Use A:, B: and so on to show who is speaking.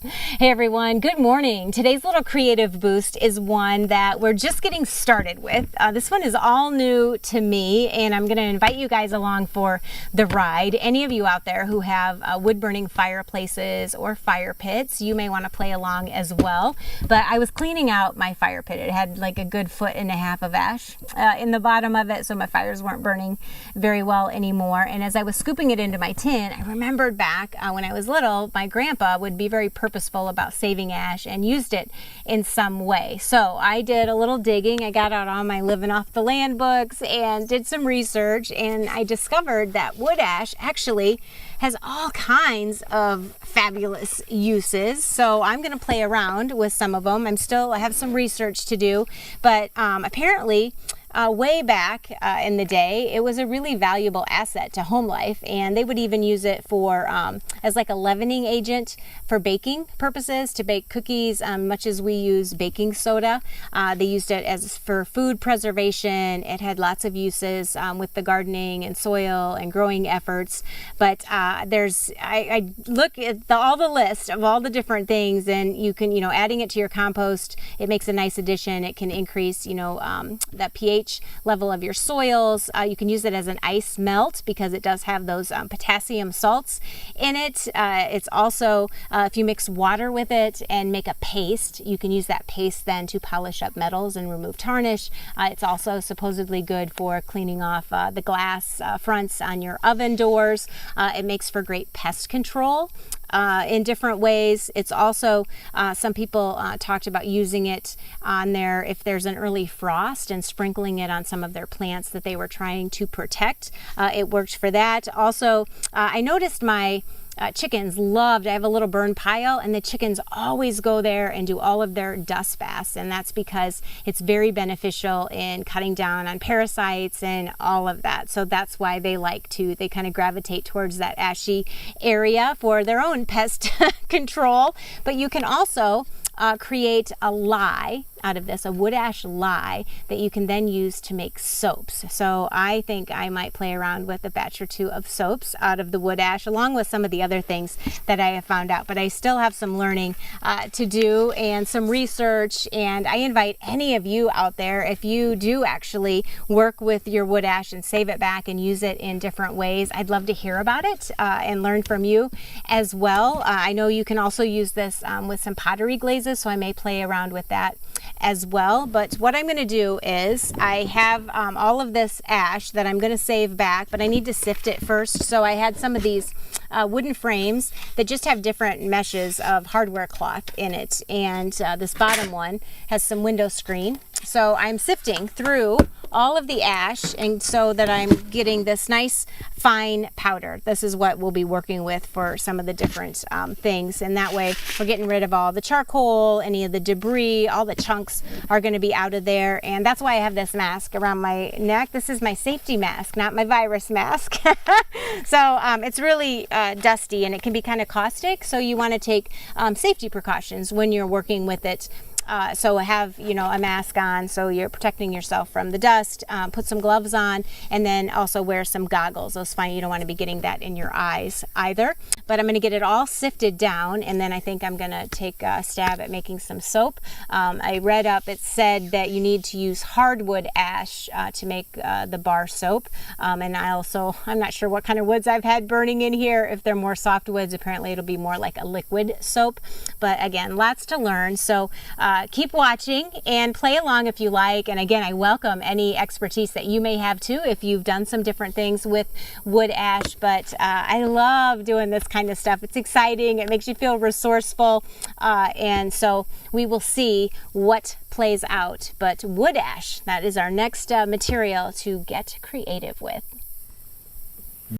A: Hey everyone, good morning. Today's little creative boost is one that we're just getting started with. This one is all new to me, and I'm going to invite you guys along for the ride. Any of you out there who have wood burning fireplaces or fire pits, you may want to play along as well. But I was cleaning out my fire pit. It had like a good 1.5 feet of ash in the bottom of it, so my fires weren't burning very well anymore. And as I was scooping it into my tin, I remembered back when I was little, my grandpa would be very purposeful about saving ash and used it in some way. So I did a little digging. I got out all my living off the land books and did some research, and I discovered that wood ash actually has all kinds of fabulous uses. So I'm going to play around with some of them. I have some research to do, but apparently way back in the day, it was a really valuable asset to home life, and they would even use it for as like a leavening agent for baking purposes, to bake cookies, much as we use baking soda. They used it as for food preservation. It had lots of uses with the gardening and soil and growing efforts. But I look at all the list of all the different things, and you can, adding it to your compost, it makes a nice addition. It can increase, that pH level of your soils. You can use it as an ice melt because it does have those potassium salts in it. It's also, if you mix water with it and make a paste, you can use that paste then to polish up metals and remove tarnish. It's also supposedly good for cleaning off the glass fronts on your oven doors. It makes for great pest control in different ways. It's also, some people talked about using it on there if there's an early frost and sprinkling it on some of their plants that they were trying to protect. It worked for that. Also, I noticed my chickens I have a little burn pile, and the chickens always go there and do all of their dust baths, and that's because it's very beneficial in cutting down on parasites and all of that. So that's why they kind of gravitate towards that ashy area for their own pest control. But you can also create a lye out of this, a wood ash lye that you can then use to make soaps. So I think I might play around with a batch or two of soaps out of the wood ash, along with some of the other things that I have found out. But I still have some learning to do and some research, and I invite any of you out there, if you do actually work with your wood ash and save it back and use it in different ways, I'd love to hear about it and learn from you as well. I know you can also use this with some pottery glazes, so I may play around with that as well. But what I'm going to do is I have all of this ash that I'm going to save back, but I need to sift it first. So I had some of these wooden frames that just have different meshes of hardware cloth in it, and this bottom one has some window screen. So I'm sifting through all of the ash, and so that I'm getting this nice fine powder. This is what we'll be working with for some of the different things, and that way we're getting rid of all the charcoal, any of the debris, all the chunks are going to be out of there. And that's why I have this mask around my neck. This is my safety mask, not my virus mask. So it's really dusty, and it can be kind of caustic, so you want to take safety precautions when you're working with it. So have, a mask on so you're protecting yourself from the dust. Put some gloves on, and then also wear some goggles. Those fine. You don't want to be getting that in your eyes either. But I'm going to get it all sifted down, and then I think I'm going to take a stab at making some soap. I read up, it said that you need to use hardwood ash to make the bar soap. And I'm not sure what kind of woods I've had burning in here. If they're more soft woods, apparently it'll be more like a liquid soap. But again, lots to learn. So keep watching and play along if you like. And again, I welcome any expertise that you may have too if you've done some different things with wood ash. But I love doing this kind of stuff. It's exciting. It makes you feel resourceful. And so we will see what plays out. But wood ash, that is our next material to get creative with.